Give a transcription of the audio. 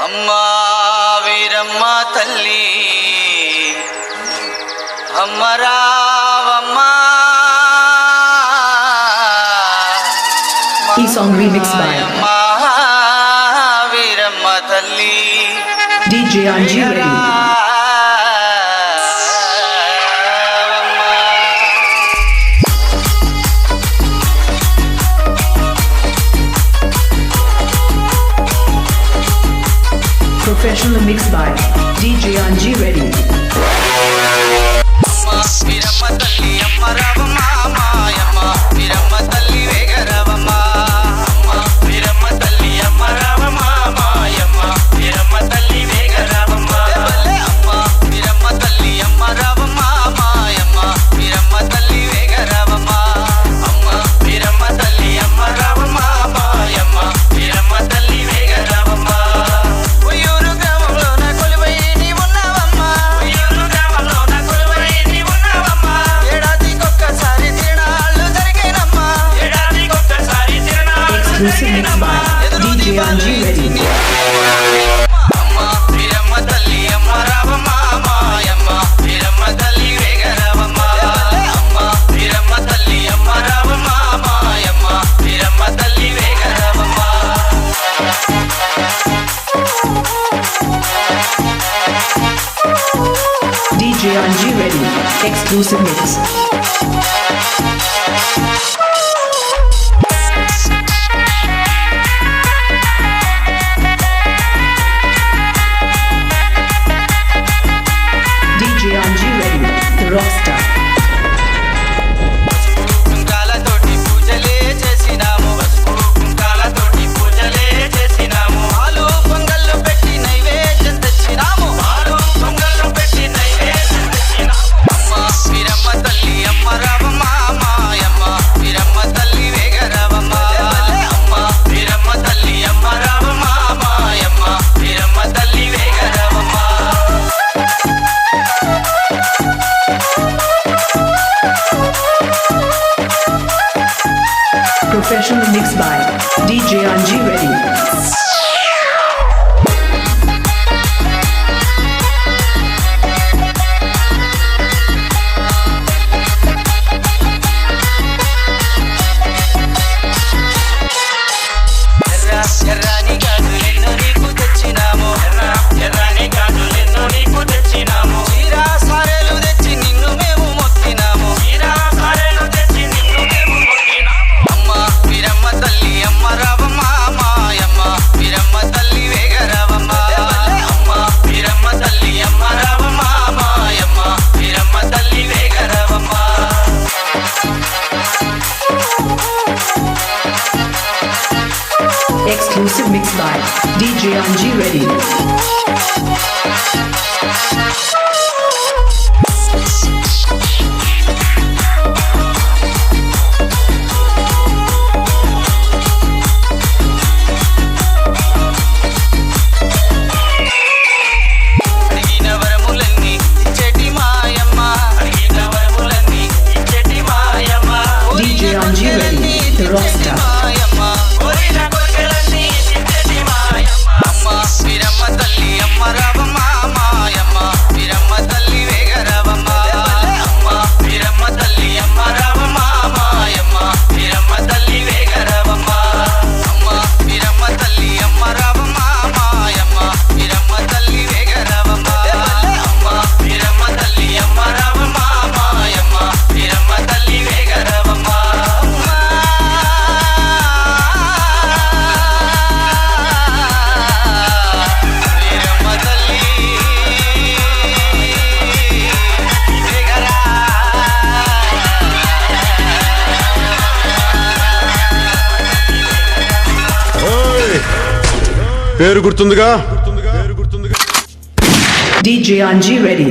అమ్మా వీరమ్మ తల్లి అమ్మ రావమ్మా. ఈ సాంగ్ రీమిక్స్ బై అమ్మా వీరమ్మ తల్లి DJ Anji Reddy. Professional mix by DJ Anji Reddy. అమ్మా వీరమ్మ తల్లి అమ్మ రావమ్మ మాయమ్మ వీరమ్మ తల్లి వేగరవమ్మ. అమ్మ వీరమ్మ తల్లి అమ్మ రావమ్మ మాయమ్మ వీరమ్మ తల్లి వేగరవమ్మ. అమ్మ వీరమ్మ తల్లి అమ్మ రావమ్మ మాయమ్మ వీరమ్మ తల్లి వేగరవమ్మ. అమ్మ వీరమ్మ తల్లి అమ్మ రావమ్మ మాయమ్మ వీరమ్మ తల్లి వేగరవమ్మ. ఉయ్యూరు గ్రామంలో నా కొలువై నీ ఉన్నావమ్మ. ఉయ్యూరు గ్రామంలో నా కొలువై నీ ఉన్నావమ్మ. ఏడాదికొక్కసారి తిరణాళ్ళు జరిగేనమ్మా. ఏడాదికొక్కసారి తిరణాళ్ళు Exclusive mix by DJ Anji Reddy. అమ్మ వీరమ్మ తల్లి అమ్మ రావమ్మ మాయమ్మ వీరమ్మ తల్లి వేగరవమ్మ. అమ్మ వీరమ్మ తల్లి అమ్మ రావమ్మ మాయమ్మ వీరమ్మ తల్లి వేగరవమ్మ. DJ Anji Reddy. Exclusive mix. DJ Anji Reddy, the rockstar. కుంకాలతోటి పూజలే చేసినాము. పసుపు కుంకాలతోటి పూజలే చేసినాము. పాలు పొంగళ్ళు పెట్టి నైవేద్యం తెచ్చినాము. పాలు పొంగళ్ళు పెట్టి నైవేద్యం తెచ్చినాము. అమ్మ వీరమ్మ తల్లి అమ్మ రావమ్మ మాయమ్మ వీరమ్మ తల్లి వేగరవమ్మ. అమ్మ వీరమ్మ తల్లి అమ్మ రావమ్మ మాయమ్మ వీరమ్మ తల్లి వేగరవమ్మ. Professional mix by DJ Anji Reddy. ఎర్రాని గాజులెన్నో నీకు తెచ్చినాము. ఎర్రాని గాజులెన్నో నీకు తెచ్చినాము. చీరా సారెలు తెచ్చి నిన్ను మేము మొక్కినాము. చీరా సారెలు తెచ్చి నిన్ను మేము మొక్కినాము. అమ్మ వీరమ్మ తల్లి అమ్మ రావమ్మ మాయమ్మ వీరమ్మ తల్లి వేగరవమ్మ. అమ్మ వీరమ్మ తల్లి అమ్మ రావమ్మ మాయమ్మ వీరమ్మ తల్లి వేగరవమ్మ. Exclusive mix by DJ Anji Reddy. అడిగిన వరములన్నీ ఇచ్చేటి మాయమ్మ. అడిగిన వరములన్నీ ఇచ్చేటి మాయమ్మ. DJ Anji Reddy, the rockstar. మాయమ్మ కోరిన కోరికలన్నీ ఇచ్చేటి మాయమ్మ. అమ్మ వీరమ్మ తల్లి అమ్మ రావమ్మ మాయమ్మ వీరమ్మ తల్లి వేగరవమ్మ. అమ్మ వీరమ్మ తల్లి అమ్మ రావమ్మ మాయమ్మ వీరమ్మ తల్లి వేగరవమ్మ. అమ్మ వీరమ్మ తల్లి అమ్మ రావమ్మ మాయమ్మ వీరమ్మ తల్లి వేగరవమ్మ. అమ్మ వీరమ్మ తల్లి అమ్మ రావమ్మ మాయమ్మ వీరమ్మ తల్లి వేగరవమ్మ. వీరమ్మ తల్లి వేగరా. ఓయ్ పేరు గుర్తుందిగా DJ Anji Reddy.